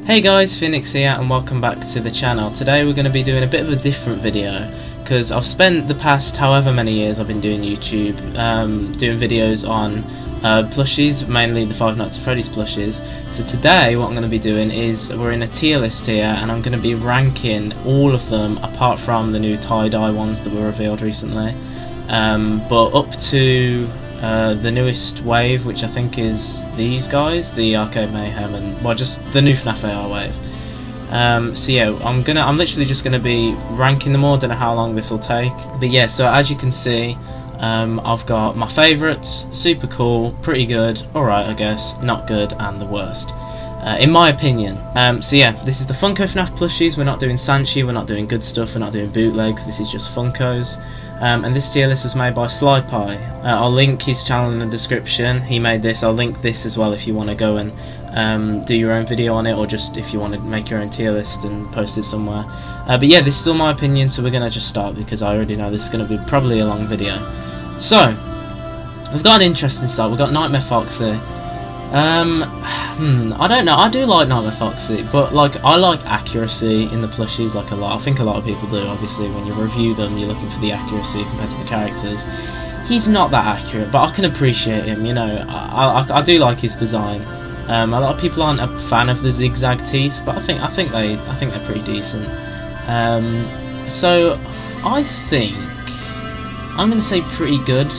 Hey guys, Phoenix here and welcome back to the channel. Today we're going to be doing a bit of a different video because I've spent the past however many years I've been doing YouTube doing videos on plushies, mainly the Five Nights at Freddy's plushies. So today what I'm going to be doing is we're in a tier list here and I'm going to be ranking all of them apart from the new tie-dye ones that were revealed recently, but up to the newest wave, which I think is these guys, the Arcade Mayhem, and well, just the new FNaF AR wave. So yeah, I'm literally just gonna be ranking them all. Don't know how long this will take, but yeah. So as you can see, I've got my favourites, super cool, pretty good, alright I guess, not good, and the worst, in my opinion. So yeah, this is the Funko FNaF plushies. We're not doing Sanchi, we're not doing good stuff, we're not doing bootlegs. This is just Funkos. And this tier list was made by SlyPie. I'll link his channel in the description. He made this. I'll link this as well if you want to go and do your own video on it, or just if you want to make your own tier list and post it somewhere. But yeah, this is all my opinion, so we're going to just start because I already know this is going to be probably a long video. So, we've got an interesting start. We've got Nightmare Foxy. I don't know. I do like Nightmare Foxy, but like I like accuracy in the plushies like a lot. I think a lot of people do. Obviously, when you review them, you're looking for the accuracy compared to the characters. He's not that accurate, but I can appreciate him. You know, I do like his design. A lot of people aren't a fan of the zigzag teeth, but I think they're pretty decent. So I think I'm gonna say pretty good.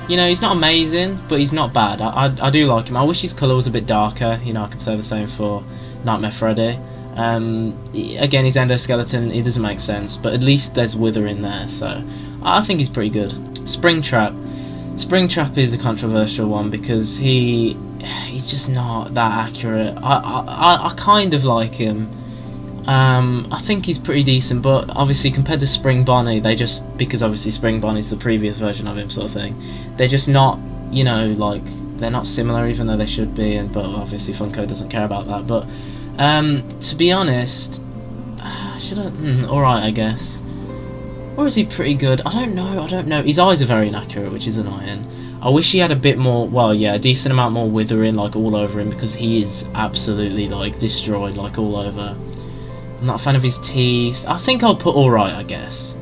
You know, he's not amazing, but he's not bad. I do like him. I wish his colour was a bit darker. You know, I could say the same for Nightmare Freddy. Again, his endoskeleton, it doesn't make sense, but at least there's Wither in there, so I think he's pretty good. Springtrap. Springtrap is a controversial one because he's just not that accurate. I kind of like him. I think he's pretty decent, but obviously compared to Spring Bonnie, because obviously Spring Bonnie's the previous version of him sort of thing, they're just not, you know, like, they're not similar even though they should be, but obviously Funko doesn't care about that. But to be honest, alright I guess. Or is he pretty good? I don't know. His eyes are very inaccurate, which is annoying. I wish he had a bit more, well yeah, a decent amount more withering like all over him, because he is absolutely like destroyed like all over. I'm not a fan of his teeth. I think I'll put alright, I guess.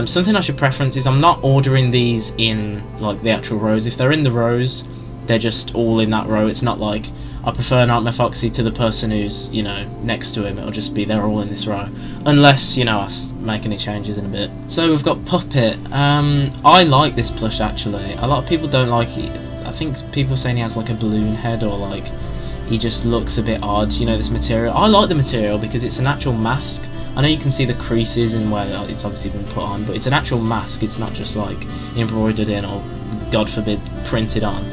Something I should preference is I'm not ordering these in like the actual rows. If they're in the rows, they're just all in that row. It's not like I prefer Nightmare Foxy to the person who's, you know, next to him. It'll just be they're all in this row. Unless, you know, I make any changes in a bit. So we've got Puppet. I like this plush actually. A lot of people don't like it. I think people are saying he has like a balloon head, or like he just looks a bit odd, you know, this material. I like the material because it's an actual mask. I know you can see the creases in where it's obviously been put on, but it's an actual mask. It's not just like embroidered in or, God forbid, printed on.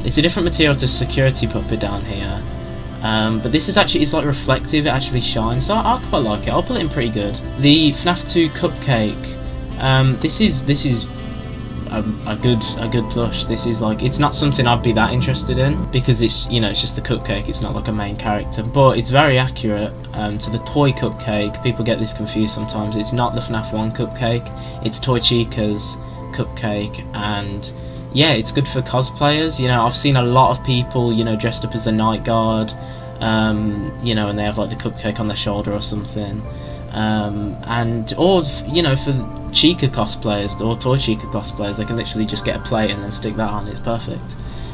It's a different material to Security Puppet down here. But this is actually, it's like reflective, it actually shines, so I quite like it. I'll put it in pretty good. The FNaF 2 Cupcake. This is a good plush. This is like, it's not something I'd be that interested in because it's, you know, it's just the cupcake. It's not like a main character, but it's very accurate to the toy Cupcake. People get this confused sometimes. It's not the FNaF 1 Cupcake. It's Toy Chica's Cupcake, and yeah, it's good for cosplayers. You know, I've seen a lot of people, you know, dressed up as the Night Guard, you know, and they have like the cupcake on their shoulder or something. Or, you know, for Chica cosplayers or Toy Chica cosplayers, they can literally just get a plate and then stick that on. It's perfect.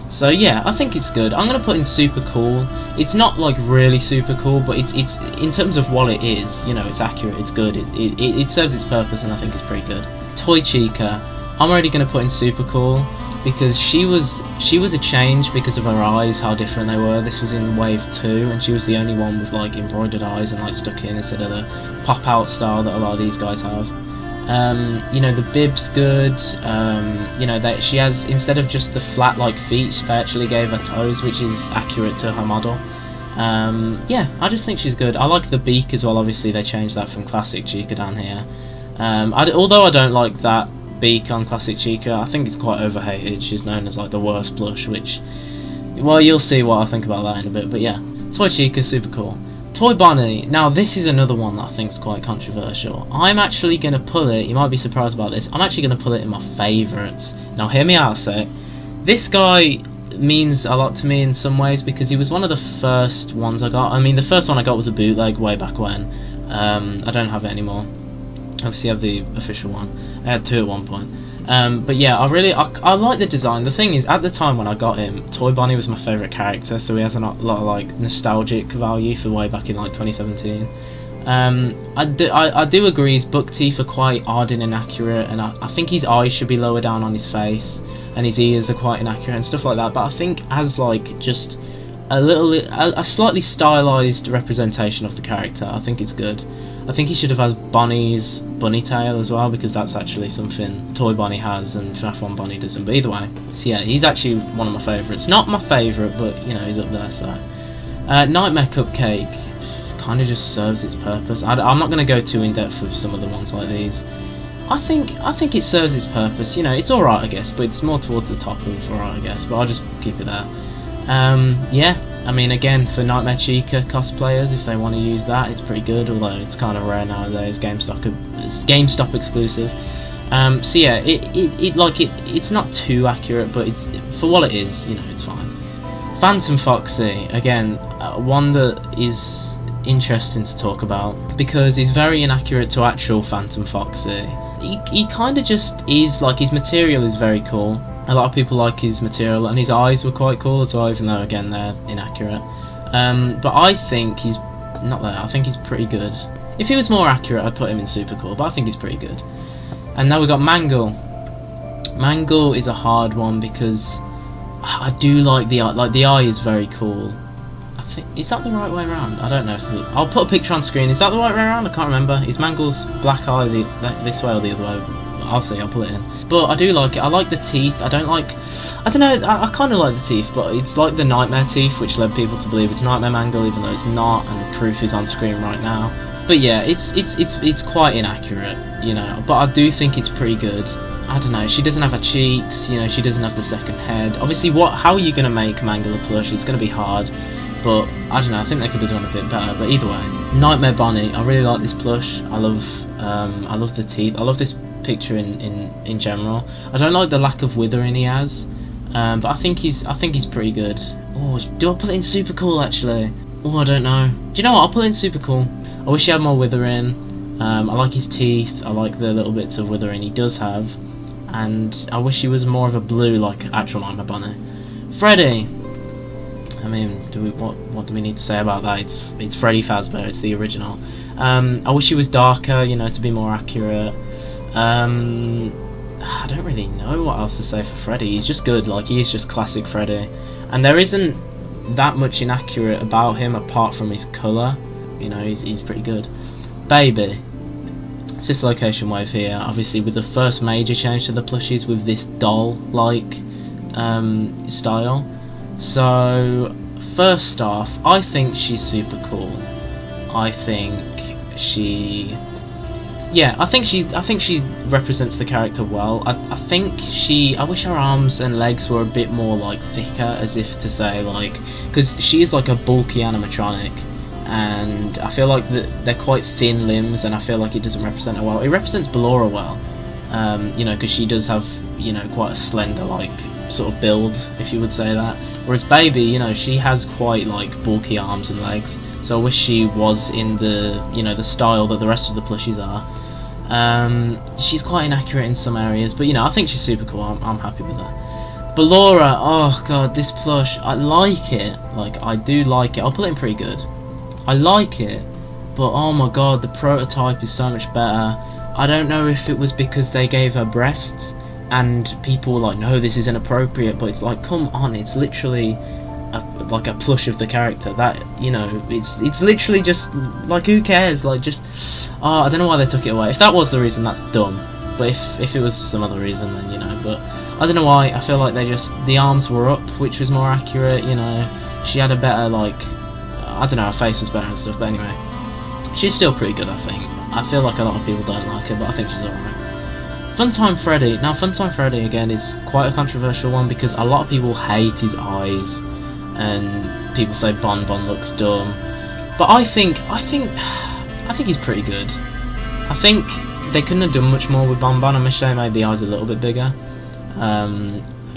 So yeah, I think it's good. I'm gonna put in super cool. It's not like really super cool, but it's in terms of what it is, you know, it's accurate, it's good, it serves its purpose, and I think it's pretty good. Toy Chica, I'm already gonna put in super cool because she was a change because of her eyes, how different they were. This was in wave 2, and she was the only one with like embroidered eyes and like stuck in instead of the pop out style that a lot of these guys have. You know, the bib's good. You know, she has, instead of just the flat like feet, they actually gave her toes, which is accurate to her model. Yeah, I just think she's good. I like the beak as well. Obviously they changed that from Classic Chica down here. Although I don't like that beak on Classic Chica, I think it's quite overhated. She's known as like the worst blush, which, well, you'll see what I think about that in a bit. But yeah, Toy Chica, super cool. Toy Bonnie, now this is another one that I think is quite controversial. I'm actually going to pull it, you might be surprised about this, I'm actually going to pull it in my favourites. Now hear me out a sec. This guy, means a lot to me in some ways because he was one of the first ones I got. I mean, the first one I got was a bootleg way back when. I don't have it anymore. Obviously I have the official one. I had 2 at one point. But yeah, I like the design. The thing is, at the time when I got him, Toy Bonnie was my favourite character, so he has a lot of like nostalgic value for way back in like 2017. I do agree his buck teeth are quite odd and inaccurate, and I think his eyes should be lower down on his face, and his ears are quite inaccurate and stuff like that. But I think as like just a slightly stylized representation of the character, I think it's good. I think he should have had Bonnie's bunny tail as well, because that's actually something Toy Bonnie has and FNaF 1 Bonnie doesn't. But either way, so yeah, he's actually one of my favourites. Not my favourite, but you know, he's up there. So Nightmare Cupcake kind of just serves its purpose. I'm not going to go too in depth with some of the ones like these. I think it serves its purpose. You know, it's alright, I guess, but it's more towards the top of alright, I guess. But I'll just keep it there. Yeah. I mean, again, for Nightmare Chica cosplayers, if they want to use that, it's pretty good, although it's kind of rare nowadays. It's GameStop exclusive. So yeah, it's not too accurate, but it's for what it is, you know, it's fine. Phantom Foxy, again, one that is interesting to talk about because he's very inaccurate to actual Phantom Foxy. He kind of just is, like, his material is very cool. A lot of people like his material, and his eyes were quite cool as well, even though again they're inaccurate. But I think he's not there. I think he's pretty good. If he was more accurate, I'd put him in super cool, but I think he's pretty good. And now we've got Mangle. Mangle is a hard one because I do like the eye. Like, the eye is very cool. I think, is that the right way around? I don't know. I'll put a picture on screen. Is that the right way around? I can't remember. Is Mangle's black eye this way or the other way? I'll see, I'll put it in. But I do like it. I like the teeth. I don't know, I kind of like the teeth, but it's like the Nightmare teeth, which led people to believe it's Nightmare Mangle, even though it's not, and the proof is on screen right now. But yeah, it's quite inaccurate, you know, but I do think it's pretty good. I don't know, she doesn't have her cheeks, you know, she doesn't have the second head. Obviously, how are you going to make Mangle a plush? It's going to be hard, but I don't know, I think they could have done a bit better. But either way, Nightmare Bonnie, I really like this plush. I love the teeth. I love this picture in general. I don't like the lack of withering he has, but I think he's pretty good. Oh, do I put it in super cool actually? Oh, I don't know. Do you know what? I'll put it in super cool. I wish he had more withering. I like his teeth. I like the little bits of withering he does have, and I wish he was more of a blue like actual Nightmare Bonnie. Freddy. I mean, what do we need to say about that? It's Freddy Fazbear. It's the original. I wish he was darker, you know, to be more accurate. I don't really know what else to say for Freddy. He's just good, like, he's just classic Freddy. And there isn't that much inaccurate about him apart from his colour. You know, he's pretty good. Baby. It's this location wave here, obviously with the first major change to the plushies with this doll-like style. So, first off, I think she's super cool. I think she represents the character well. I wish her arms and legs were a bit more like thicker, as if to say, like, because she is like a bulky animatronic, and I feel like they're quite thin limbs, and I feel like it doesn't represent her well. It represents Ballora well, you know, because she does have, you know, quite a slender, like, sort of build, if you would say that. Whereas Baby, you know, she has quite like bulky arms and legs. So I wish she was in the, you know, the style that the rest of the plushies are. She's quite inaccurate in some areas, but you know, I think she's super cool. I'm happy with her. Ballora, oh god, this plush, I like it. Like, I do like it. I'll put it in pretty good. I like it, but oh my god, the prototype is so much better. I don't know if it was because they gave her breasts and people were like, no, this is inappropriate, but it's like, come on, it's literally like a plush of the character. That, you know, it's literally just like, who cares? Like, just I don't know why they took it away. If that was the reason, that's dumb. But if it was some other reason, then, you know. But I don't know why. I feel like the arms were up, which was more accurate. You know, she had a better, like, I don't know, her face was better and stuff. But anyway, she's still pretty good, I think. I feel like a lot of people don't like her, but I think she's alright. Funtime Freddy. Now, Funtime Freddy again is quite a controversial one because a lot of people hate his eyes, and people say Bon looks dumb. But I think he's pretty good. I think they couldn't have done much more with Bon. I wish they made the eyes a little bit bigger.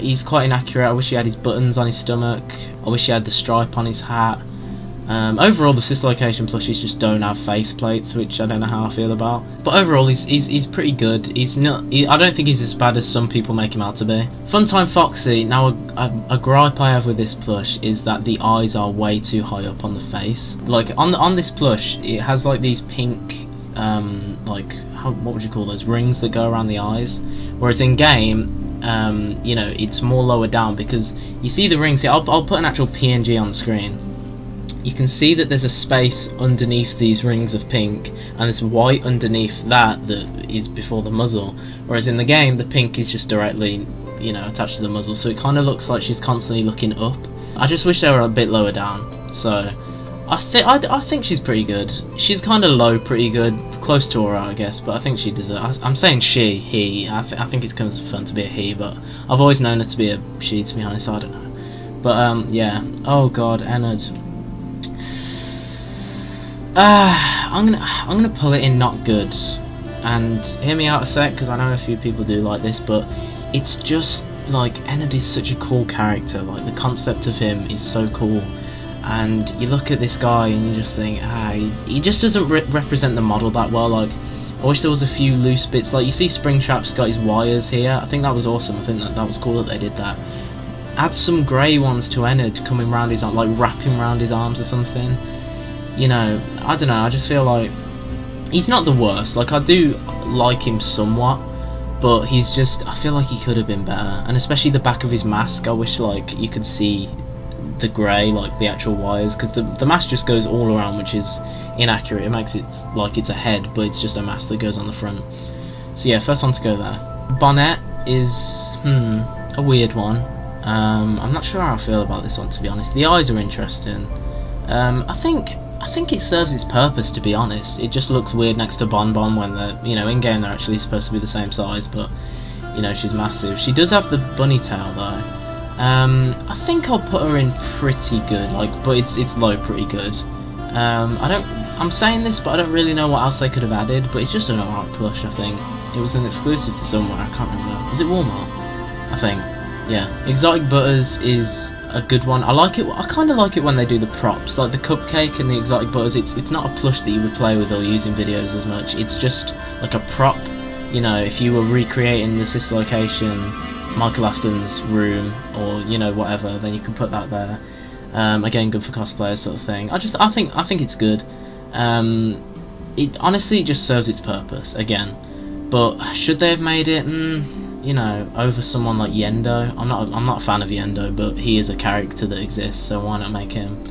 he's quite inaccurate. I wish he had his buttons on his stomach. I wish he had the stripe on his hat. Overall, the Dislocation plushies just don't have face plates, which I don't know how I feel about. But overall, he's pretty good. He's not. I don't think he's as bad as some people make him out to be. Funtime Foxy. Now, a gripe I have with this plush is that the eyes are way too high up on the face. Like on this plush, it has like these pink, what would you call those rings that go around the eyes? Whereas in game, you know, it's more lower down because you see the rings here. I'll put an actual PNG on the screen. You can see that there's a space underneath these rings of pink, and there's white underneath that is before the muzzle. Whereas in the game, the pink is just directly, you know, attached to the muzzle, so it kind of looks like she's constantly looking up. I just wish they were a bit lower down. So I think she's pretty good. She's kind of low, pretty good, close to alright, I guess. But I think she deserves. I'm saying he. I think it's kind of fun to be a he, but I've always known her to be a she. To be honest, I don't know. But yeah. Oh God, Ennard. I'm gonna pull it in not good, and hear me out a sec because I know a few people do like this, but it's just like Ennard is such a cool character. Like the concept of him is so cool, and you look at this guy and you just think, he just doesn't represent the model that well. Like I wish there was a few loose bits. Like you see Springtrap's got his wires here. I think that was awesome. I think that was cool that they did that. Add some grey ones to Ennard coming round his arm, like wrapping round his arms or something. You know, I don't know, I just feel like he's not the worst. Like I do like him somewhat, but he's just, I feel like he could have been better. And especially the back of his mask, I wish like you could see the grey, like the actual wires, because the mask just goes all around, which is inaccurate. It makes it like it's a head, but it's just a mask that goes on the front. So yeah, first one to go there. Bonnet is a weird one. I'm not sure how I feel about this one, to be honest. The eyes are interesting. I think it serves its purpose, to be honest. It just looks weird next to Bon Bon when they're, you know, in game they're actually supposed to be the same size, but you know, she's massive. She does have the bunny tail though. I think I'll put her in pretty good, like, but it's low pretty good. I'm saying this, but I don't really know what else they could have added, but it's just an alright plush, I think. It was an exclusive to somewhere, I can't remember. Was it Walmart? I think. Yeah. Exotic Butters is a good one. I like it. I kind of like it when they do the props, like the cupcake and the Exotic Butters. It's not a plush that you would play with or use in videos as much. It's just like a prop. You know, if you were recreating the Dislocation, Michael Afton's room, or you know whatever, then you can put that there. Again, good for cosplayers, sort of thing. I think it's good. It honestly just serves its purpose again. But should they have made it? You know, over someone like Yendo. I'm not a fan of Yendo, but he is a character that exists, so why not make him?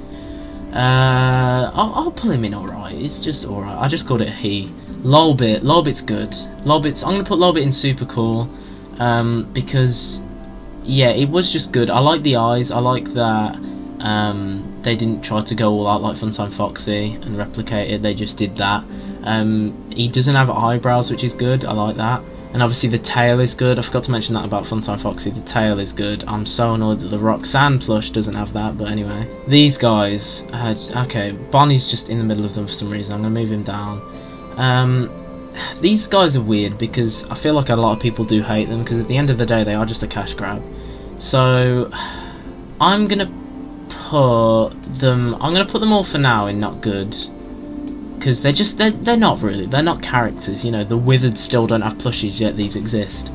I'll pull him in alright. It's just alright. I just called it a he. Lolbit's good. I'm gonna put Lolbit in super cool, because yeah, it was just good. I like the eyes. I like that they didn't try to go all out like Funtime Foxy and replicate it. They just did that. He doesn't have eyebrows, which is good. I like that. And obviously the tail is good. I forgot to mention that about Funtime Foxy. The tail is good. I'm so annoyed that the Roxanne plush doesn't have that, but anyway. These guys had... Okay, Bonnie's just in the middle of them for some reason. I'm going to move him down. These guys are weird because I feel like a lot of people do hate them, because at the end of the day they are just a cash grab. So I'm going to put them all for now in not good. Because they're not really, they're not characters, you know. The Withered still don't have plushies yet these exist,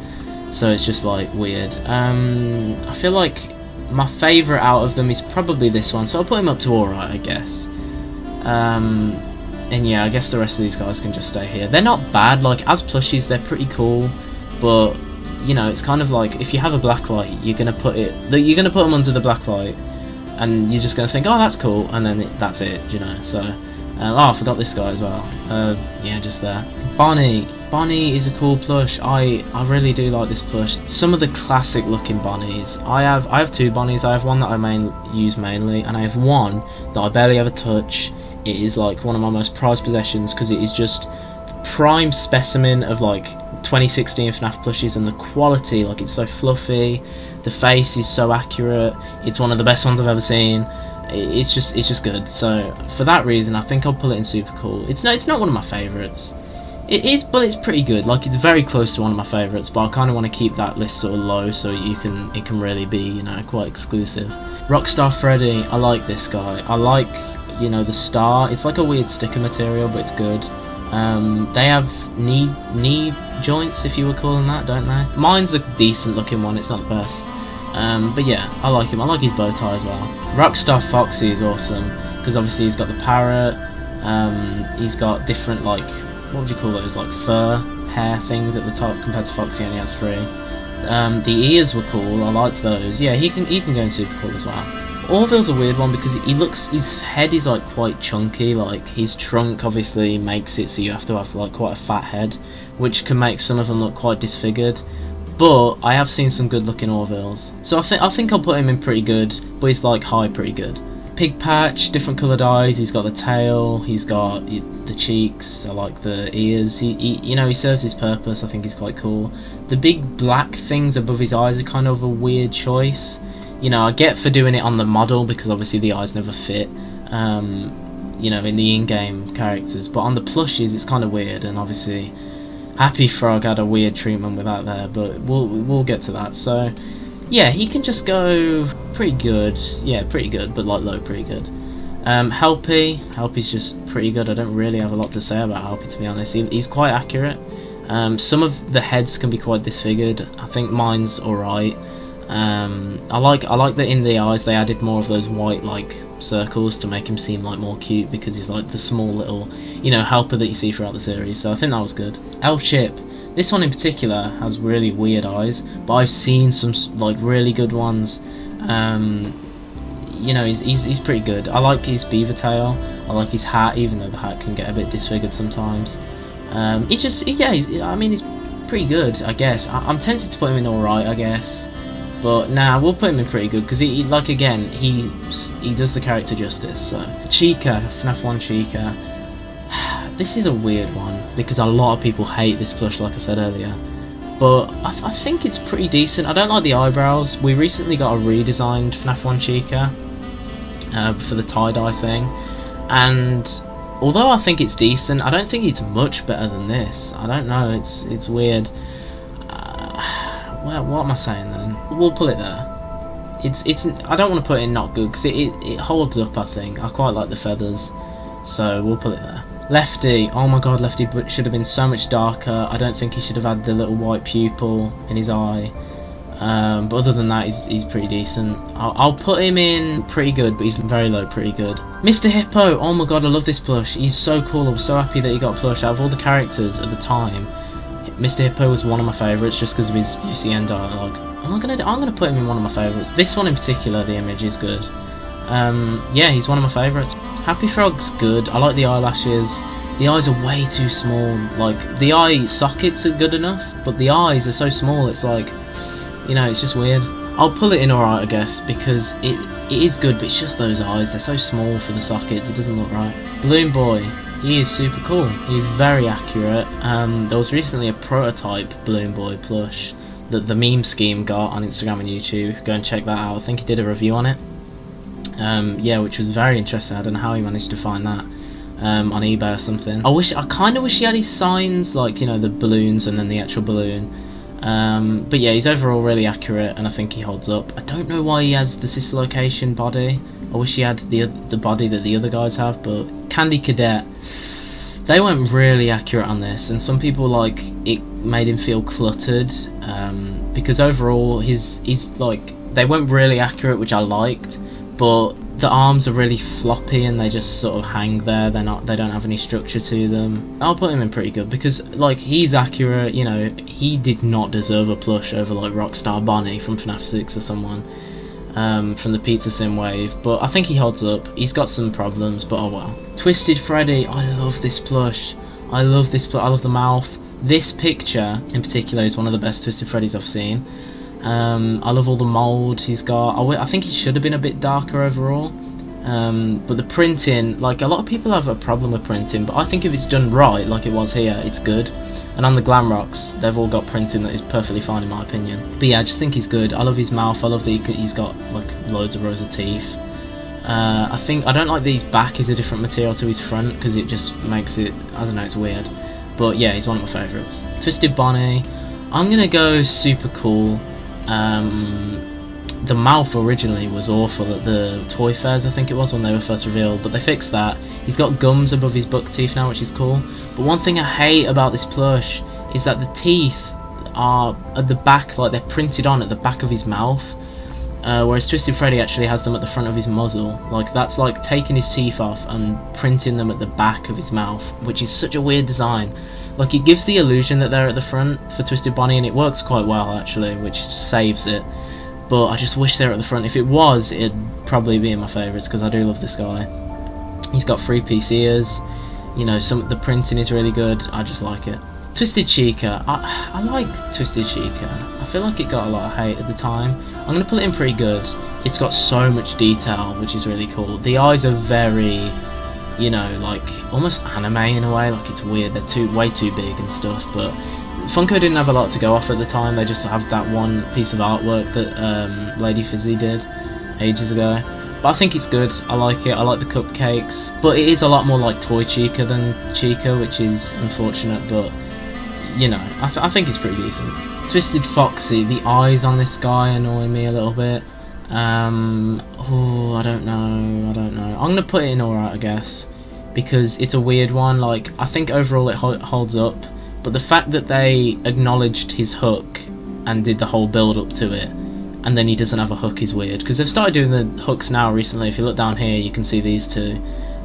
so it's just like weird. I feel like my favourite out of them is probably this one, so I'll put him up to alright, I guess. And yeah, I guess the rest of these guys can just stay here. They're not bad, like as plushies they're pretty cool, but you know, it's kind of like if you have a Blacklight, you're gonna put them under the Blacklight, and you're just gonna think, oh that's cool, and then that's it, you know. So. Oh, I forgot this guy as well. Yeah, just there. Bonnie is a cool plush. I really do like this plush. Some of the classic looking Bonnies. I have two Bonnies. I have one that I use mainly, and I have one that I barely ever touch. It is like one of my most prized possessions because it is just the prime specimen of like 2016 FNaF plushies, and the quality, like it's so fluffy. The face is so accurate. It's one of the best ones I've ever seen. It's just good. So for that reason, I think I'll pull it in super cool. It's not one of my favourites. It is, but it's pretty good. Like, it's very close to one of my favourites, but I kind of want to keep that list sort of low so it can really be, you know, quite exclusive. Rockstar Freddy, I like this guy. I like, you know, the star. It's like a weird sticker material, but it's good. They have knee joints, if you were calling that, don't they? Mine's a decent looking one, it's not the best. But yeah, I like him. I like his bow tie as well. Rockstar Foxy is awesome, because obviously he's got the parrot, he's got different, like, what would you call those, like fur hair things at the top, compared to Foxy only has 3. The ears were cool, I liked those. Yeah, he can go in super cool as well. Orville's a weird one because his head is like quite chunky, like his trunk obviously makes it so you have to have like quite a fat head, which can make some of them look quite disfigured. But I have seen some good looking Orvilles, so I think I'll put him in pretty good, but he's like high pretty good. Pig patch, different coloured eyes, he's got the tail, he's got the cheeks, I like the ears, he you know, he serves his purpose, I think he's quite cool. The big black things above his eyes are kind of a weird choice. You know, I get for doing it on the model because obviously the eyes never fit, you know, in the in-game characters, but on the plushies it's kind of weird, and obviously Happy Frog had a weird treatment with that there, but we'll get to that. So yeah, he can just go pretty good, yeah, pretty good, but like low pretty good. Helpy's just pretty good. I don't really have a lot to say about Helpy, to be honest. He's quite accurate. Some of the heads can be quite disfigured. I think mine's alright. I like that in the eyes they added more of those white like circles to make him seem like more cute, because he's like the small little, you know, helper that you see throughout the series, so I think that was good. L-Chip, this one in particular has really weird eyes, but I've seen some like really good ones. You know, he's pretty good. I like his beaver tail, I like his hat, even though the hat can get a bit disfigured sometimes. He's just, yeah, I mean, he's pretty good, I guess. I'm tempted to put him in alright, I guess. But nah, we'll put him in pretty good, because he like, again, he does the character justice. So Chica, FNaF 1 Chica. This is a weird one, because a lot of people hate this plush, like I said earlier. But I think it's pretty decent. I don't like the eyebrows. We recently got a redesigned FNaF 1 Chica for the tie-dye thing. And although I think it's decent, I don't think it's much better than this. I don't know, it's weird. Well, what am I saying then? We'll put it there. It's. I don't want to put it in not good, because it holds up, I think. I quite like the feathers, so we'll put it there. Lefty, oh my god, Lefty should have been so much darker. I don't think he should have had the little white pupil in his eye. But other than that, he's pretty decent. I'll put him in pretty good, but he's very low pretty good. Mr. Hippo, oh my god, I love this plush. He's so cool. I was so happy that he got plush. Out of all the characters at the time, Mr. Hippo was one of my favourites just because of his UCN dialogue. I'm gonna put him in one of my favourites. This one in particular, the image is good. Yeah, he's one of my favourites. Happy Frog's good. I like the eyelashes. The eyes are way too small. Like, the eye sockets are good enough, but the eyes are so small, it's like, you know, it's just weird. I'll pull it in alright, I guess, because it is good, but it's just those eyes. They're so small for the sockets, it doesn't look right. Balloon Boy. He is super cool. He's very accurate. There was recently a prototype Balloon Boy plush that the meme scheme got on Instagram and YouTube. Go and check that out. I think he did a review on it. Yeah, which was very interesting. I don't know how he managed to find that on eBay or something. I kind of wish he had his signs, like, you know, the balloons and then the actual balloon. But yeah, he's overall really accurate, and I think he holds up. I don't know why he has the sister location body. I wish he had the body that the other guys have, but Candy Cadet, they weren't really accurate on this, and some people, like, it made him feel cluttered, because overall he's like, they weren't really accurate, which I liked, but the arms are really floppy and they just sort of hang there. They don't have any structure to them. I'll put him in pretty good, because like, he's accurate, you know. He did not deserve a plush over like Rockstar Bonnie from FNaF 6 or someone. From the Pizza Sim wave, but I think he holds up. He's got some problems, but oh well. Twisted Freddy, I love this plush. I love the mouth. This picture in particular is one of the best Twisted Freddys I've seen. I love all the mould he's got. I think he should have been a bit darker overall. But the printing, like, a lot of people have a problem with printing, but I think if it's done right, like it was here, it's good. And on the Glam Rocks, they've all got printing that is perfectly fine in my opinion. But yeah, I just think he's good. I love his mouth. I love that he's got like loads of rows of teeth. I don't like that his back is a different material to his front, because it just makes it, I don't know, it's weird. But yeah, he's one of my favourites. Twisted Bonnie, I'm gonna go super cool. The mouth originally was awful at the toy fairs, I think it was, when they were first revealed, but they fixed that. He's got gums above his buck teeth now, which is cool. But one thing I hate about this plush is that the teeth are at the back, like they're printed on at the back of his mouth, whereas Twisted Freddy actually has them at the front of his muzzle. Like, that's like taking his teeth off and printing them at the back of his mouth, which is such a weird design. Like, it gives the illusion that they're at the front for Twisted Bonnie, and it works quite well actually, which saves it. But I just wish they were at the front. If it was, it'd probably be in my favourites, because I do love this guy. He's got 3-piece ears, you know, the printing is really good, I just like it. Twisted Chica, I like Twisted Chica. I feel like it got a lot of hate at the time. I'm going to put it in pretty good. It's got so much detail, which is really cool. The eyes are very, you know, like, almost anime in a way, like it's weird, they're way too big and stuff, but Funko didn't have a lot to go off at the time. They just have that one piece of artwork that Lady Fizzy did ages ago. But I think it's good, I like it, I like the cupcakes. But it is a lot more like Toy Chica than Chica, which is unfortunate, but, you know, I think it's pretty decent. Twisted Foxy, the eyes on this guy annoy me a little bit. Oh, I don't know. I'm going to put it in alright, I guess, because it's a weird one. Like, I think overall it holds up. But the fact that they acknowledged his hook and did the whole build up to it, and then he doesn't have a hook, is weird. Because they've started doing the hooks now recently. If you look down here, you can see these two.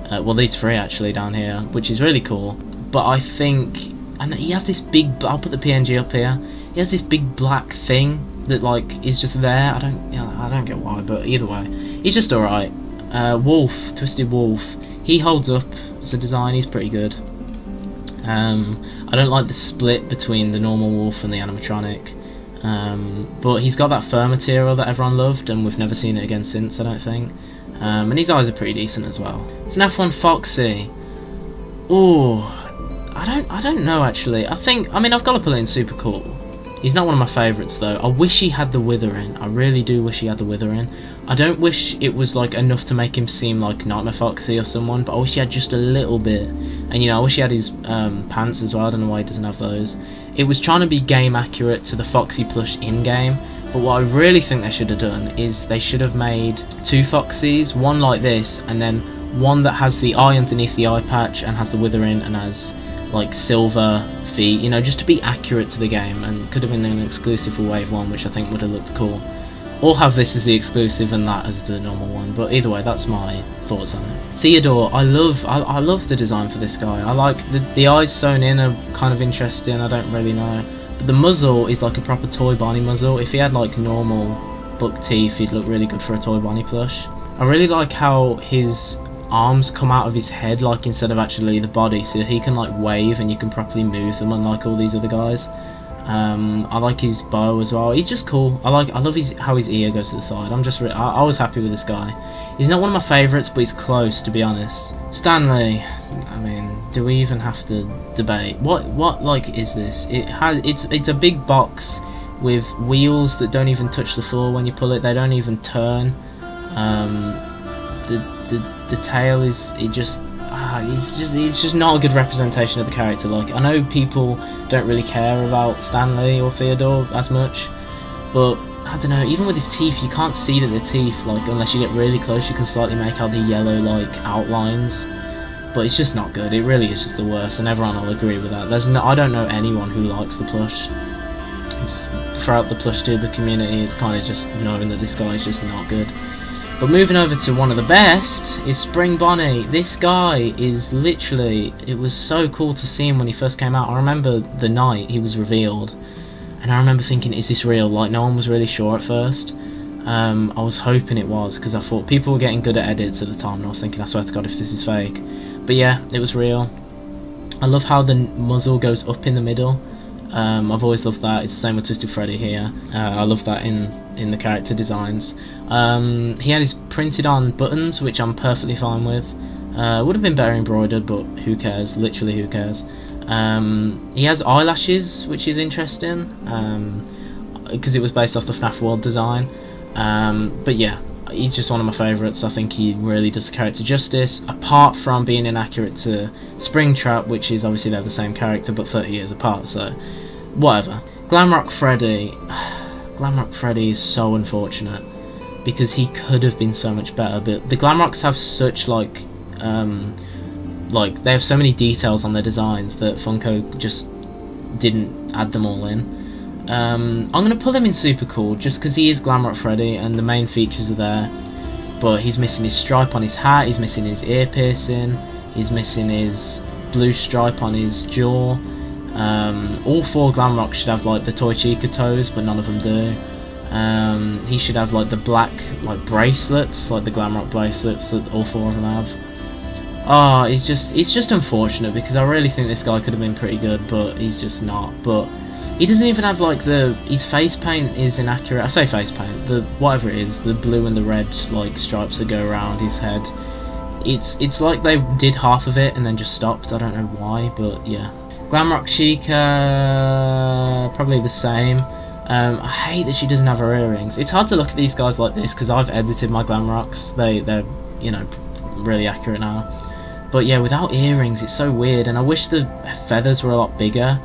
Well, these three actually down here, which is really cool. But I think, and he has this big, I'll put the PNG up here. He has this big black thing that like is just there. I don't get why, but either way, he's just alright. Wolf, Twisted Wolf, he holds up as a design. He's pretty good. I don't like the split between the normal wolf and the animatronic, but he's got that fur material that everyone loved, and we've never seen it again since, I don't think. And his eyes are pretty decent as well. FNaF 1 Foxy. Oh, I don't know actually. I mean, I've got to put it in super cool. He's not one of my favourites though. I wish he had the withering. I really do wish he had the withering. I don't wish it was like enough to make him seem like Nightmare Foxy or someone, but I wish he had just a little bit. And you know, I wish he had his pants as well. I don't know why he doesn't have those. It was trying to be game accurate to the Foxy plush in-game, but what I really think they should have done is they should have made 2 Foxies, one like this, and then one that has the eye underneath the eye patch and has the withering and has like silver feet, you know, just to be accurate to the game, and could have been an exclusive for Wave 1, which I think would have looked cool. Or have this as the exclusive and that as the normal one, but either way, that's my thoughts on it. Theodore, I love the design for this guy. I like the eyes sewn in are kind of interesting, I don't really know. But the muzzle is like a proper Toy Bonnie muzzle. If he had like normal buck teeth, he'd look really good for a Toy Bonnie plush. I really like how his arms come out of his head, like instead of actually the body, so he can like wave and you can properly move them, unlike all these other guys. I like his bow as well. He's just cool. I love how his ear goes to the side. I was happy with this guy. He's not one of my favourites, but he's close, to be honest. Stanley, I mean, do we even have to debate? What like is this? It's a big box with wheels that don't even touch the floor when you pull it. They don't even turn. The tail is it's just not a good representation of the character. Like, I know people don't really care about Stanley or Theodore as much, but I don't know, even with his teeth, you can't see that they're teeth, like, unless you get really close. You can slightly make out the yellow, like, outlines, but it's just not good. It really is just the worst, and everyone will agree with that. I don't know anyone who likes the plush. Throughout the plush tuber community, it's kind of just known that this guy is just not good. But moving over to one of the best is Spring Bonnie. This guy is literally, it was so cool to see him when he first came out. I remember the night he was revealed, and I remember thinking, is this real? Like, no one was really sure at first. I was hoping it was, because I thought people were getting good at edits at the time, and I was thinking, I swear to God, if this is fake. But yeah, it was real. I love how the muzzle goes up in the middle. I've always loved that. It's the same with Twisted Freddy here. I love that in the character designs. He had his printed on buttons, which I'm perfectly fine with. Would have been better embroidered, but who cares? Literally, who cares? He has eyelashes, which is interesting, because it was based off the FNaF World design. But yeah, he's just one of my favourites. I think he really does the character justice, apart from being inaccurate to Springtrap, which is obviously they're the same character but 30 years apart, so whatever. Glamrock Freddy. Glamrock Freddy is so unfortunate, because he could have been so much better, but the Glamrocks have such like they have so many details on their designs that Funko just didn't add them all in. I'm going to put him in super cool just because he is Glamrock Freddy and the main features are there, but he's missing his stripe on his hat, he's missing his ear piercing, he's missing his blue stripe on his jaw. All 4 Glamrocks should have like the Toy Chica toes, but none of them do. He should have like the black like bracelets, like the Glamrock bracelets that all 4 of them have. Oh, it's just unfortunate, because I really think this guy could have been pretty good, but he's just not. But he doesn't even have like his face paint is inaccurate. I say face paint, whatever it is, the blue and the red like stripes that go around his head. It's like they did half of it and then just stopped. I don't know why, but yeah. Glamrock Chica, probably the same. I hate that she doesn't have her earrings. It's hard to look at these guys like this because I've edited my Glamrocks. They're really accurate now. But yeah, without earrings, it's so weird, and I wish the feathers were a lot bigger.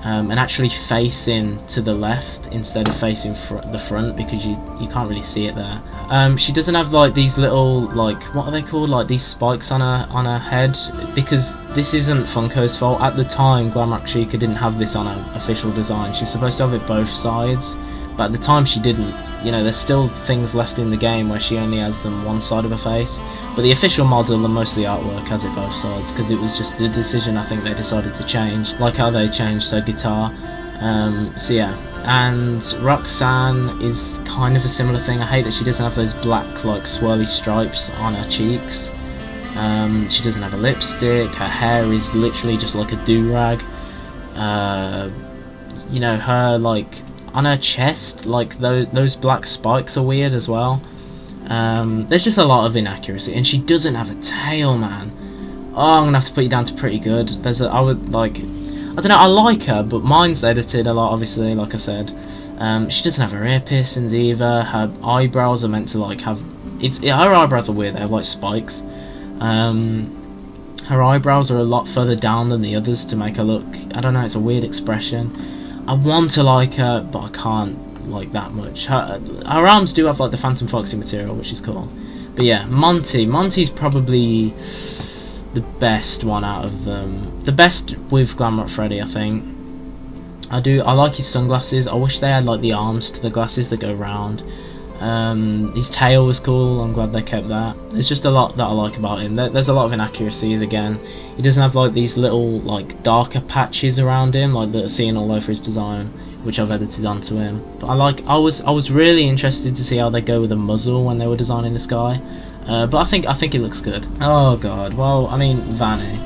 And actually facing to the left instead of facing the front, because you can't really see it there. She doesn't have like these little, like, what are they called, like these spikes on her head, because this isn't Funko's fault. At the time, Glamrock Chica didn't have this on her official design. She's supposed to have it both sides, but at the time she didn't. You know, there's still things left in the game where she only has them one side of her face, but the official model and most of the artwork has it both sides, because it was just a decision I think they decided to change, like how they changed her guitar. So yeah, and Roxanne is kind of a similar thing. I hate that she doesn't have those black like swirly stripes on her cheeks. She doesn't have a lipstick, her hair is literally just like a do-rag. You know, her like on her chest, like those black spikes are weird as well. There's just a lot of inaccuracy, and she doesn't have a tail, man. Oh, I'm gonna have to put you down to pretty good. I don't know, I like her, but mine's edited a lot, obviously, like I said. She doesn't have her ear piercings either. Her eyebrows are meant to like have, her eyebrows are weird, they have like spikes. Her eyebrows are a lot further down than the others to make her look, I don't know, it's a weird expression. I want to like her, but I can't like that much. Her arms do have like the Phantom Foxy material, which is cool. But yeah, Monty's probably the best one out of them. The best with Glamrock Freddy, I think. I like his sunglasses. I wish they had like the arms to the glasses that go round. His tail was cool, I'm glad they kept that. There's just a lot that I like about him. There's a lot of inaccuracies again. He doesn't have like these little like darker patches around him like that are seen all over his design, which I've edited onto him. But I was really interested to see how they go with the muzzle when they were designing this guy. But I think it looks good. Oh god, well, I mean, Vanny.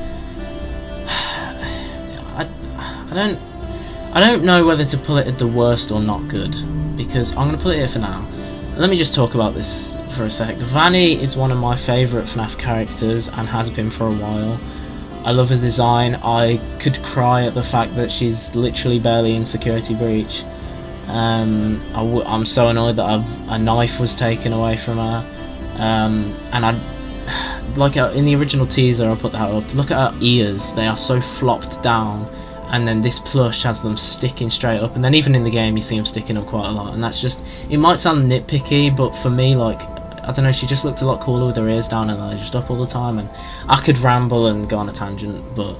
I don't know whether to put it at the worst or not good, because I'm going to put it here for now. Let me just talk about this for a sec. Vanny is one of my favourite FNaF characters and has been for a while. I love her design. I could cry at the fact that she's literally barely in security breach. I'm so annoyed that a knife was taken away from her. And like in the original teaser, I'll put that up. Look at her ears; they are so flopped down, and then this plush has them sticking straight up. And then even in the game, you see them sticking up quite a lot. And that's just, it might sound nitpicky, but for me, like, I don't know, she just looked a lot cooler with her ears down and they're just up all the time. And I could ramble and go on a tangent, but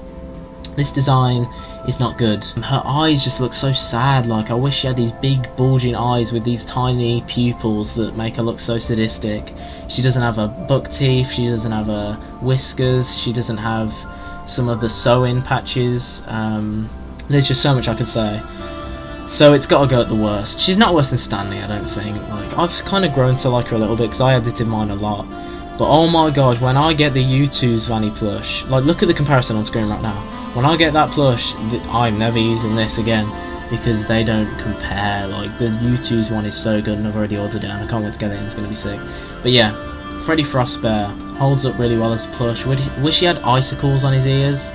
this design is not good. Her eyes just look so sad. Like, I wish she had these big bulging eyes with these tiny pupils that make her look so sadistic. She doesn't have her buck teeth, she doesn't have her whiskers, she doesn't have some of the sew-in patches. There's just so much I could say. So it's got to go at the worst. She's not worse than Stanley, I don't think. Like, I've kind of grown to like her a little bit because I edited mine a lot. But oh my god, when I get the U2's Vanny plush, like, look at the comparison on screen right now. When I get that plush, I'm never using this again because they don't compare. Like, the U2's one is so good and I've already ordered it and I can't wait to get it in, it's going to be sick. But yeah, Freddy Frostbear holds up really well as a plush. Wish he had icicles on his ears.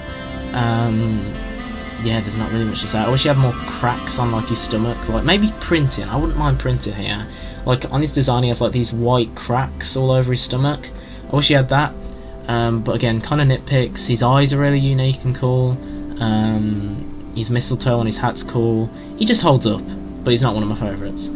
Yeah, there's not really much to say. I wish he had more cracks on like his stomach. Like, maybe printing. I wouldn't mind printing here. Like on his design, he has like these white cracks all over his stomach. I wish he had that. But again, kind of nitpicks. His eyes are really unique and cool. His mistletoe on his hat's cool. He just holds up, but he's not one of my favourites.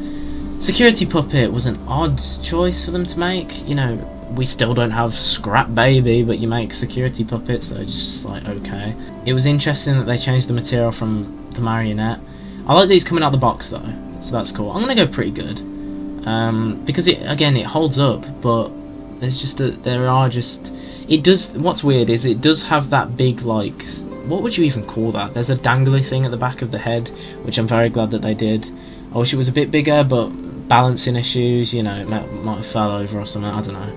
Security puppet was an odd choice for them to make. You know, we still don't have Scrap Baby, but you make security puppets, so it's just like, okay. It was interesting that they changed the material from the marionette. I like these coming out the box though, so that's cool. I'm gonna go pretty good, because it holds up, but there's just it does. What's weird is it does have that big, like, what would you even call that? There's a dangly thing at the back of the head, which I'm very glad that they did. I wish it was a bit bigger, but balancing issues, you know, it might have fell over or something, I don't know.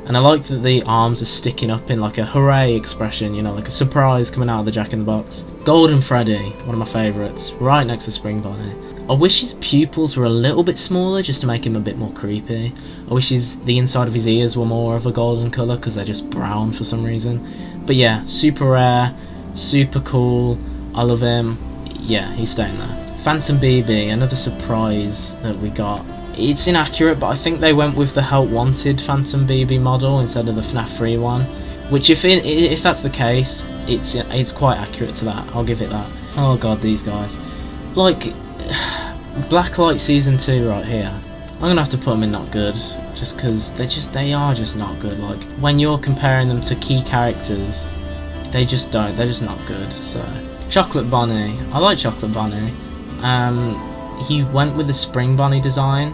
And I like that the arms are sticking up in like a hooray expression, you know, like a surprise coming out of the Jack-in-the-Box. Golden Freddy, one of my favourites, right next to Spring Bonnie. I wish his pupils were a little bit smaller just to make him a bit more creepy. I wish the inside of his ears were more of a golden colour because they're just brown for some reason. But yeah, super rare, super cool, I love him. Yeah, he's staying there. Phantom BB, another surprise that we got. It's inaccurate, but I think they went with the Help Wanted Phantom BB model instead of the FNaF Free one. Which, if that's the case, it's quite accurate to that. I'll give it that. Oh god, these guys. Like, Blacklight Season 2 right here. I'm gonna have to put them in not good, just because they are just not good. Like, when you're comparing them to key characters, they're just not good. So, Chocolate Bonnie. I like Chocolate Bonnie. He went with the Spring Bonnie design,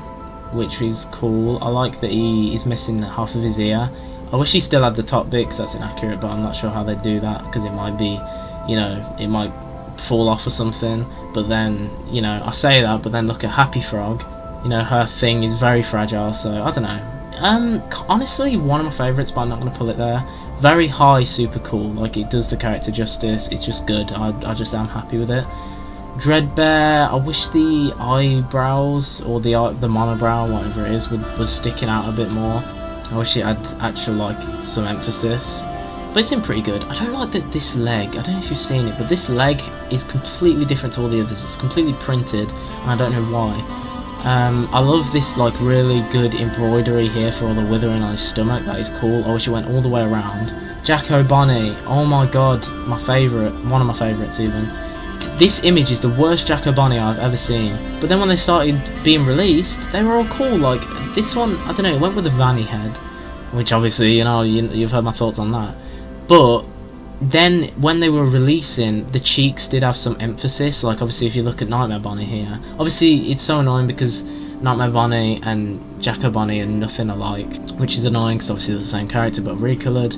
which is cool. I like that he is missing half of his ear. I wish he still had the top bit, because that's inaccurate, but I'm not sure how they do that, because it might be, you know, it might fall off or something. But then, you know, I say that, but then look at Happy Frog. You know, her thing is very fragile, so I don't know. Honestly, one of my favourites, but I'm not going to pull it there. Very high, super cool. Like, it does the character justice. It's just good. I just am happy with it. Dreadbear, I wish the eyebrows, or the monobrow, whatever it is, was sticking out a bit more. I wish it had actual, like, some emphasis. But it's in pretty good. I don't like this leg. I don't know if you've seen it, but this leg is completely different to all the others. It's completely printed, and I don't know why. I love this, like, really good embroidery here for all the withering on his stomach. That is cool. I wish it went all the way around. Jacko Bonnie, oh my god, my favourite, one of my favourites even. This image is the worst Jacko Bonnie I've ever seen. But then when they started being released, they were all cool. Like, this one, I don't know, it went with the Vanny head, which obviously, you know, you've heard my thoughts on that. But then when they were releasing, the cheeks did have some emphasis. Like, obviously, if you look at Nightmare Bonnie here, obviously it's so annoying because Nightmare Bonnie and Jacko Bonnie are nothing alike, which is annoying because obviously they're the same character but recoloured.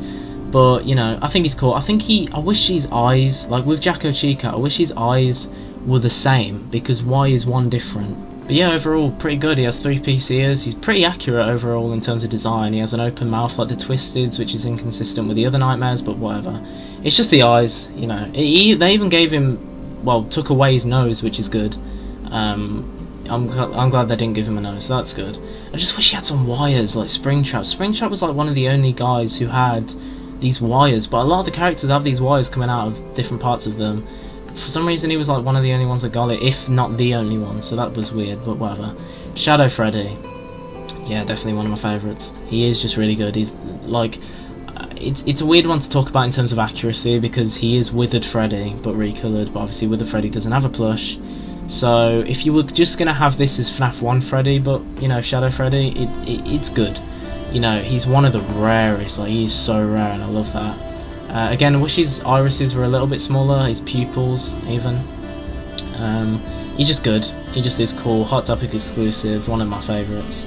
But, you know, I think he's cool. I wish his eyes, like with Jacko Chica, I wish his eyes were the same, because why is one different? But yeah, overall, pretty good. He has 3-piece ears. He's pretty accurate overall in terms of design. He has an open mouth like the Twisteds, which is inconsistent with the other Nightmares, but whatever. It's just the eyes, you know. They even gave him, well, took away his nose, which is good. I'm glad they didn't give him a nose, so that's good. I just wish he had some wires, like Springtrap. Springtrap was like one of the only guys who had these wires, but a lot of the characters have these wires coming out of different parts of them. For some reason he was like one of the only ones that got it, if not the only one, so that was weird, but whatever. Shadow Freddy, yeah, definitely one of my favourites. He is just really good. He's like, it's a weird one to talk about in terms of accuracy, because he is Withered Freddy but recoloured, but obviously Withered Freddy doesn't have a plush. So if you were just going to have this as FNaF 1 Freddy, but, you know, Shadow Freddy, it's good. You know, he's one of the rarest, like, he's so rare, and I love that. Again, I wish his irises were a little bit smaller, his pupils, even. He's just good. He just is cool. Hot Topic exclusive, one of my favourites.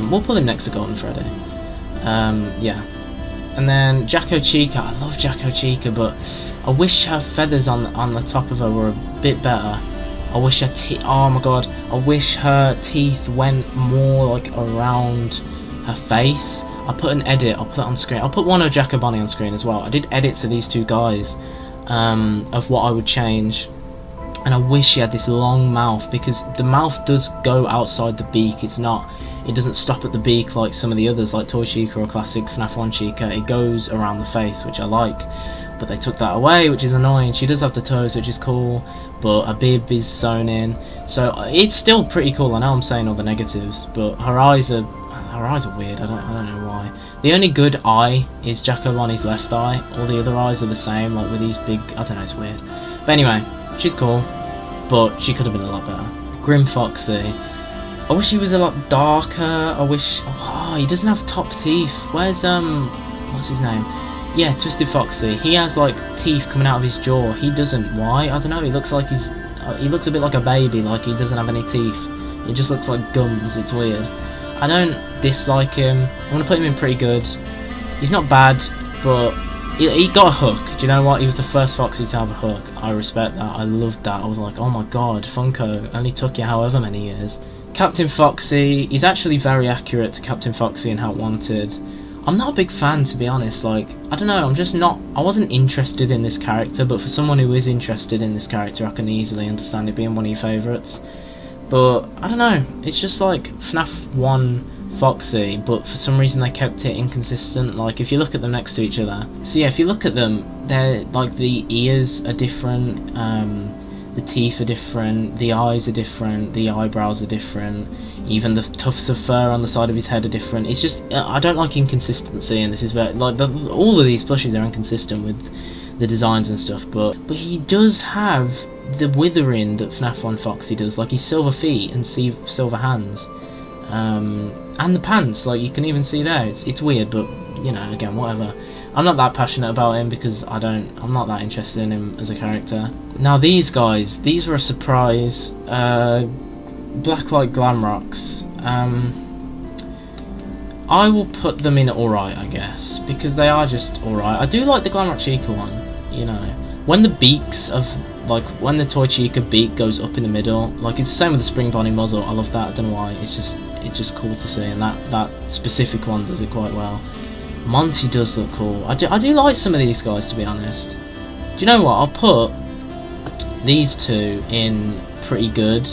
We'll put him next to Golden Freddy. Yeah. And then Jacko Chica. I love Jacko Chica, but I wish her feathers on the top of her were a bit better. I wish her oh my god, I wish her teeth went more, like, around her face. I'll put an edit, I'll put it on screen. I'll put one of Jacko Bonnie on screen as well. I did edits of these two guys, of what I would change. And I wish she had this long mouth, because the mouth does go outside the beak. It doesn't stop at the beak like some of the others, like Toy Chica or Classic FNaF 1 Chica. It goes around the face, which I like. but they took that away, which is annoying. She does have the toes, which is cool, but her bib is sewn in, so it's still pretty cool. I know I'm saying all the negatives, but her eyes are weird. I don't know why. The only good eye is Jacko Bonnie's left eye. All the other eyes are the same, like with these big. I don't know. It's weird. But anyway, she's cool, but she could have been a lot better. Grim Foxy. I wish he was a lot darker. I wish. Oh, he doesn't have top teeth. Where's what's his name? Yeah, Twisted Foxy. He has like teeth coming out of his jaw. He doesn't. Why? I don't know. He looks like he looks a bit like a baby. Like he doesn't have any teeth. It just looks like gums. It's weird. I don't dislike him. I want to put him in pretty good. He's not bad, but he got a hook. Do you know what? He was the first Foxy to have a hook. I respect that. I loved that. I was like, oh my god, Funko only took you however many years. Captain Foxy, he's actually very accurate to Captain Foxy and How It Wanted. I'm not a big fan, to be honest. Like, I don't know, I'm just not. I wasn't interested in this character, but for someone who is interested in this character, I can easily understand it being one of your favourites. But I don't know, it's just like FNaF 1 Foxy, but for some reason they kept it inconsistent. Like if you look at them next to each other, so yeah, if you look at them, they're like the ears are different, the teeth are different, the eyes are different, the eyebrows are different, even the tufts of fur on the side of his head are different. It's just I don't like inconsistency, and this is very like all of these plushies are inconsistent with the designs and stuff. But he does have the withering that FNaF 1 Foxy does, like his silver feet and silver hands, and the pants, like you can even see there. It's weird, but you know, again, whatever. I'm not that passionate about him because I'm not that interested in him as a character. Now these guys, these were a surprise. Blacklight Glamrocks. I will put them in alright, I guess, because they are just alright. I do like the Blacklight Chica one, you know. When the beaks of, like, when the Toy Chica beak goes up in the middle, like it's the same with the Spring Bonnie muzzle. I love that. I don't know why. It's just cool to see, and that specific one does it quite well. Monty does look cool. I do like some of these guys, to be honest. Do you know what? I'll put these two in pretty good,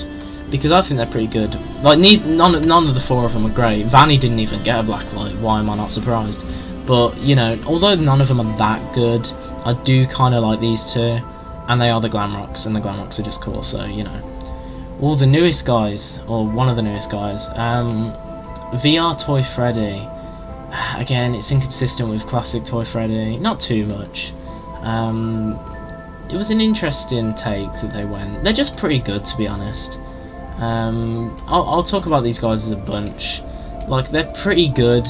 because I think they're pretty good. Like none of the four of them are great. Vanny didn't even get a Blacklight. Why am I not surprised? But you know, although none of them are that good, I do kind of like these two, and they are the Glamrocks, and the Glamrocks are just cool. So you know, all the newest guys, or one of the newest guys, VR Toy Freddy. Again, it's inconsistent with classic Toy Freddy, not too much. It was an interesting take that they went. They're just pretty good, to be honest. I'll talk about these guys as a bunch. Like, they're pretty good.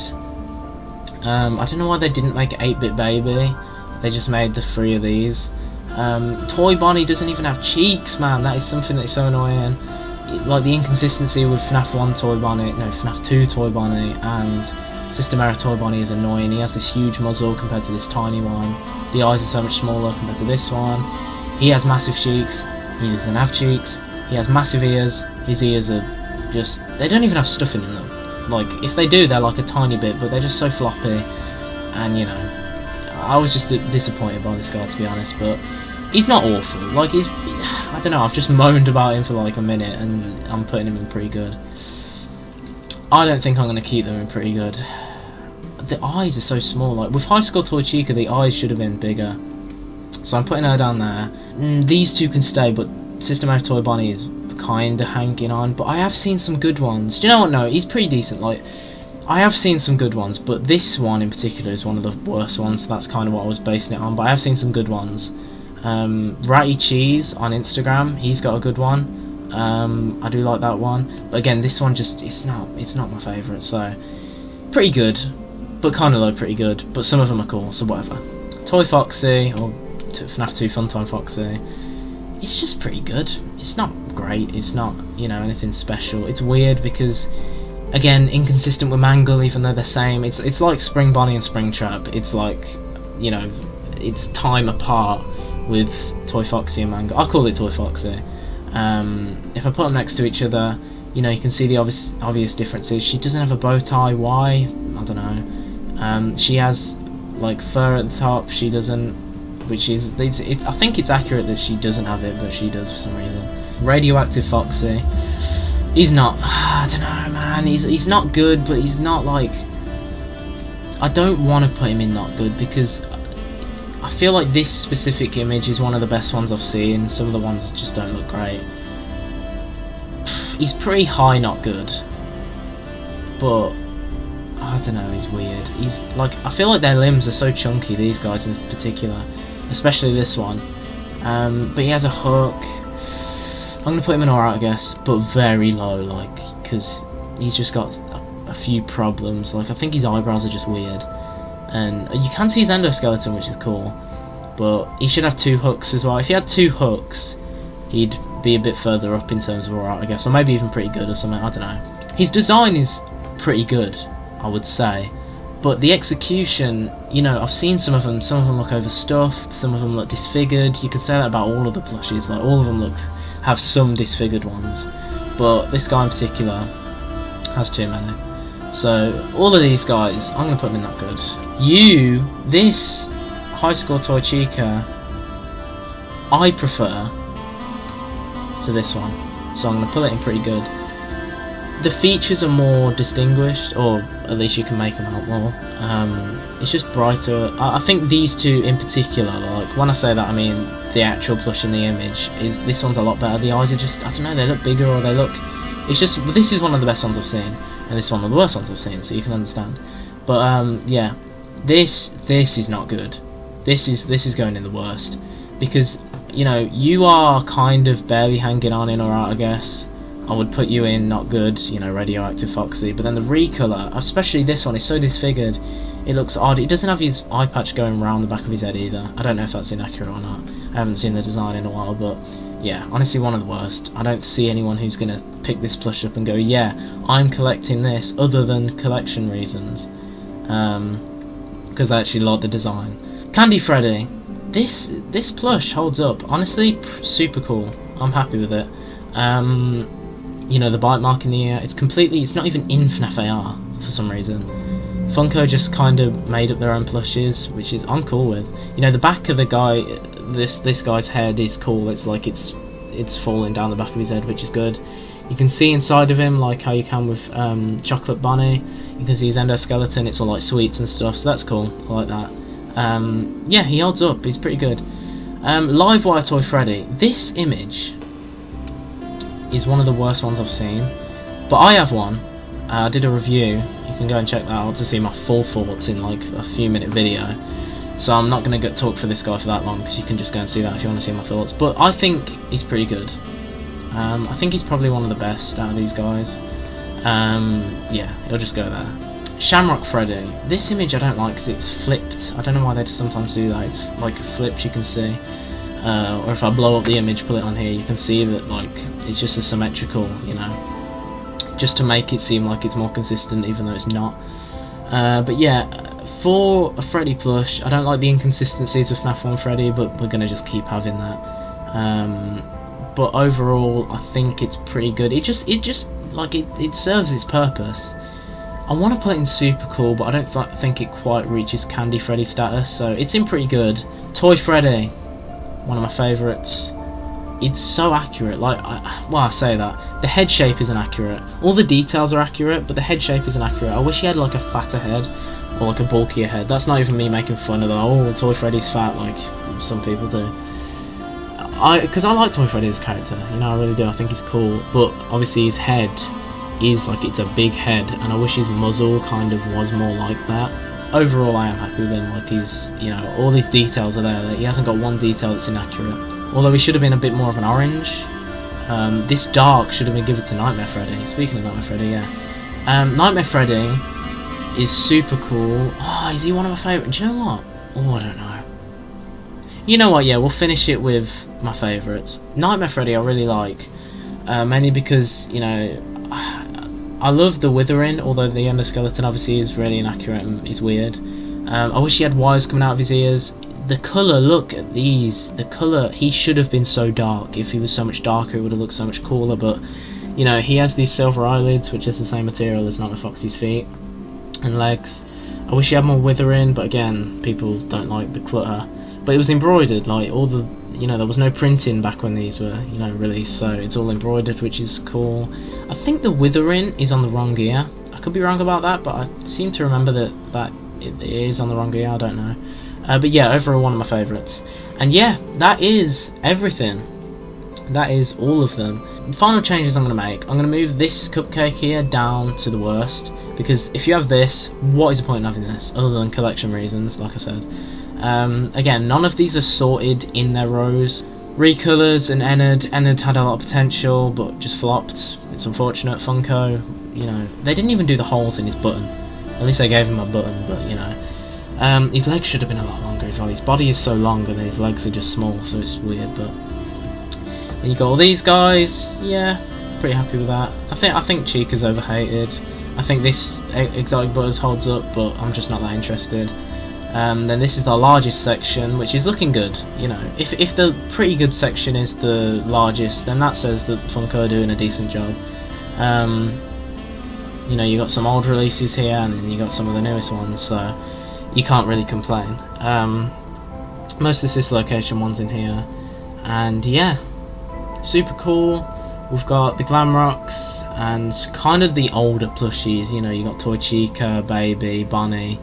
I don't know why they didn't make 8-Bit Baby. They just made the 3 of these. Toy Bonnie doesn't even have cheeks, man. That is something that's so annoying. Like, the inconsistency with FNaF 1 Toy Bonnie, no, FNaF 2 Toy Bonnie, and System Era Toy Bonnie is annoying. He has this huge muzzle compared to this tiny one. The eyes are so much smaller compared to this one. He has massive cheeks. He doesn't have cheeks. He has massive ears. His ears are just... they don't even have stuffing in them. Like, if they do, they're like a tiny bit, but they're just so floppy. And, you know, I was just disappointed by this guy, to be honest, but he's not awful. Like, he's... I don't know, I've just moaned about him for like a minute, and I'm putting him in pretty good. I don't think I'm going to keep them in pretty good. The eyes are so small. Like, with High School Toy Chica, the eyes should have been bigger. So I'm putting her down there. These two can stay, but System Era Toy Bonnie is kind of hanging on. But I have seen some good ones. Do you know what? No, he's pretty decent. Like, I have seen some good ones, but this one in particular is one of the worst ones. So that's kind of what I was basing it on. But I have seen some good ones. Ratty Cheese on Instagram, he's got a good one. I do like that one, but again, this one just it's not my favourite. So pretty good, but kind of low pretty good. But some of them are cool, so whatever. Toy Foxy, or FNaF 2 Funtime Foxy, it's just pretty good. It's not great. It's not, you know, anything special. It's weird because, again, inconsistent with Mangle, even though they're same. It's like Spring Bonnie and Spring Trap. It's like, you know, it's time apart with Toy Foxy and Mangle. I call it Toy Foxy. If I put them next to each other, you know, you can see the obvious differences. She doesn't have a bow tie. Why? I don't know. She has like fur at the top. She doesn't, which is I think it's accurate that she doesn't have it, but she does for some reason. Radioactive Foxy. He's not. I don't know, man. He's not good, but he's not like. I don't want to put him in not good because I feel like this specific image is one of the best ones I've seen. Some of the ones just don't look great. He's pretty high, not good. But I don't know, he's weird. He's like, I feel like their limbs are so chunky, these guys in particular, especially this one. But he has a hook. I'm gonna put him in alright, I guess, but very low, like, because he's just got a few problems. Like, I think his eyebrows are just weird, and you can see his endoskeleton, which is cool. But he should have 2 hooks as well. If he had 2 hooks, he'd be a bit further up in terms of alright, I guess, or maybe even pretty good or something. I don't know. His design is pretty good, I would say, but the execution, you know, I've seen some of them look overstuffed, some of them look disfigured. You could say that about all of the plushies, like all of them have some disfigured ones, but this guy in particular has too many. So all of these guys, I'm going to put them in not good. This high score toy Chica, I prefer to this one, so I'm going to put it in pretty good. The features are more distinguished, or at least you can make them out more. It's just brighter. I think these two in particular, like, when I say that I mean the actual plush in the image, is this one's a lot better. The eyes are just, I don't know, they look bigger, or they look, it's just, this is one of the best ones I've seen, and this is one of the worst ones I've seen, so you can understand. But yeah, this is not good. This is going in the worst, because, you know, you are kind of barely hanging on in alright, I guess. I would put you in not good, you know, Radioactive Foxy, but then the recolor, especially this one, is so disfigured, it looks odd. He doesn't have his eye patch going around the back of his head either. I don't know if that's inaccurate or not. I haven't seen the design in a while, but yeah, honestly one of the worst. I don't see anyone who's going to pick this plush up and go, yeah, I'm collecting this, other than collection reasons, because they actually like the design. Candy Freddy, this plush holds up. Honestly, super cool. I'm happy with it. You know, the bite mark in the ear, it's not even in FNaF AR for some reason. Funko just kind of made up their own plushes, which is I'm cool with. You know, the back of the guy, this guy's head is cool. It's like it's falling down the back of his head, which is good. You can see inside of him, like how you can with Chocolate Bunny. You can see his endoskeleton. It's all like sweets and stuff, so that's cool. I like that. Yeah, he holds up. He's pretty good. Live wire toy Freddy. This image is one of the worst ones I've seen, but I have one. I did a review. You can go and check that out to see my full thoughts in like a few minute video. So I'm not going to talk for this guy for that long, because you can just go and see that if you want to see my thoughts. But I think he's pretty good. I think he's probably one of the best out of these guys. Yeah, he'll just go there. Shamrock Freddy. This image I don't like because it's flipped. I don't know why they sometimes do that. It's like flipped, you can see. Or if I blow up the image, put it on here, you can see that like it's just a symmetrical, you know, just to make it seem like it's more consistent, even though it's not. But yeah, for a Freddy plush, I don't like the inconsistencies with FNaF 1 Freddy, but we're gonna just keep having that. But overall, I think it's pretty good. It just like it serves its purpose. I want to put it in super cool, but I don't think it quite reaches Candy Freddy status, so it's in pretty good. Toy Freddy, one of my favourites. It's so accurate. Like, I say that the head shape isn't accurate. All the details are accurate, but the head shape isn't accurate. I wish he had like a fatter head, or like a bulkier head. That's not even me making fun of that. Oh, Toy Freddy's fat, like some people do. Because I like Toy Freddy as a character, you know, I really do. I think he's cool, but obviously his head is like, it's a big head, and I wish his muzzle kind of was more like that. Overall, I am happy with him. Like, he's, you know, all these details are there. He hasn't got one detail that's inaccurate. Although he should have been a bit more of an orange. This dark should have been given to Nightmare Freddy. Speaking of Nightmare Freddy, yeah. Nightmare Freddy is super cool. Oh, is he one of my favourites? Do you know what? Oh, I don't know. You know what, yeah, we'll finish it with my favourites. Nightmare Freddy I really like. Mainly because, you know, I love the withering, although the endoskeleton obviously is really inaccurate and is weird. I wish he had wires coming out of his ears. The colour, look at these. The colour, he should have been so dark. If he was so much darker, it would have looked so much cooler. But, you know, he has these silver eyelids, which is the same material as Nightmare Foxy's feet and legs. I wish he had more withering, but again, people don't like the clutter. But it was embroidered, like all the, you know, there was no printing back when these were, you know, released, so it's all embroidered, which is cool. I think the withering is on the wrong ear. I could be wrong about that, but I seem to remember that it is on the wrong ear. I don't know. But yeah, overall one of my favourites. And yeah, that is everything. That is all of them. The final changes I'm going to make, I'm going to move this cupcake here down to the worst, because if you have this, what is the point in having this, other than collection reasons, like I said. Again, none of these are sorted in their rows. Recolors and Ennard had a lot of potential, but just flopped. It's unfortunate. Funko, you know, they didn't even do the holes in his button. At least they gave him a button, but you know. His legs should have been a lot longer as well. His body is so long and his legs are just small, so it's weird, but... And you got all these guys, yeah, pretty happy with that. I think Chica's overhated. I think this Exotic Butters holds up, but I'm just not that interested. Then this is the largest section, which is looking good. You know, if the pretty good section is the largest, then that says that Funko are doing a decent job. You know, you got some old releases here, and then you got some of the newest ones, so you can't really complain. Most of this location ones in here, and yeah. Super cool. We've got the Glam Rocks and kind of the older plushies. You know, you got Toy Chica, Baby, Bonnie,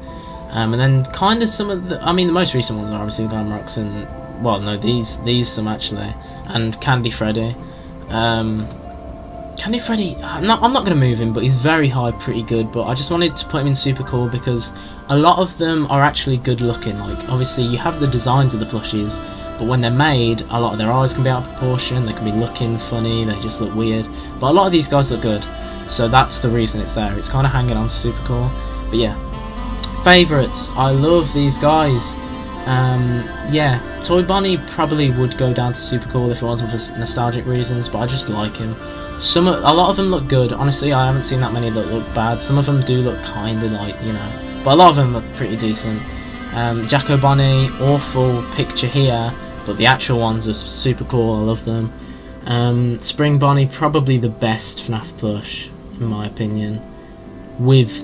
and then kind of some of the. I mean, the most recent ones are obviously the Glam Rocks and, well, no, these some actually, and Candy Freddy. Candy Freddy, I'm not going to move him, but he's very high, pretty good. But I just wanted to put him in super cool because a lot of them are actually good looking. Like, obviously, you have the designs of the plushies. But when they're made, a lot of their eyes can be out of proportion, they can be looking funny, they just look weird. But a lot of these guys look good, so that's the reason it's there. It's kind of hanging on to super cool. But yeah, favourites, I love these guys. Yeah, Toy Bonnie probably would go down to super cool if it wasn't for nostalgic reasons, but I just like him. A lot of them look good. Honestly, I haven't seen that many that look bad. Some of them do look kind of like, you know, but a lot of them look pretty decent. Jacko Bonnie, awful picture here, but the actual ones are super cool, I love them. Spring Bonnie, probably the best FNaF plush, in my opinion.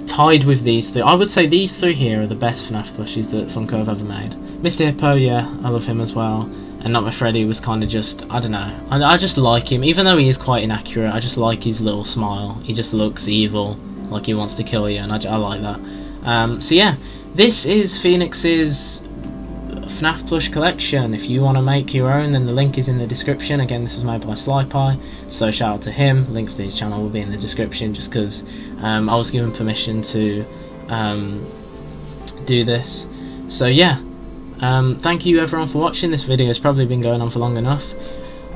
Tied with these three. I would say these three here are the best FNaF plushies that Funko have ever made. Mr. Hippo, yeah, I love him as well. And Not My Freddy was kind of just, I don't know. I just like him, even though he is quite inaccurate, I just like his little smile. He just looks evil, like he wants to kill you, and I like that. So yeah, this is Phoenix's FNaF plush collection. If you want to make your own, then the link is in the description. Again, this was made by SlyPie, so shout out to him. Links to his channel will be in the description, just because I was given permission to do this. So yeah, thank you everyone for watching. This video has probably been going on for long enough.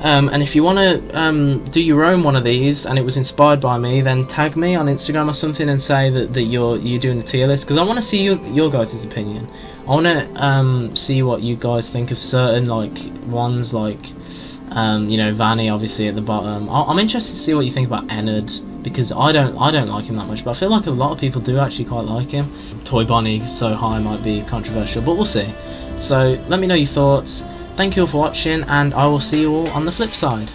And if you want to do your own one of these and it was inspired by me, then tag me on Instagram or something and say that you're doing the tier list, because I want to see your guys' opinion. I want to see what you guys think of certain like ones, like you know, Vanny obviously at the bottom. I'm interested to see what you think about Ennard, because I don't like him that much, but I feel like a lot of people do actually quite like him. Toy Bonnie so high might be controversial, but we'll see. So let me know your thoughts. Thank you all for watching, and I will see you all on the flip side.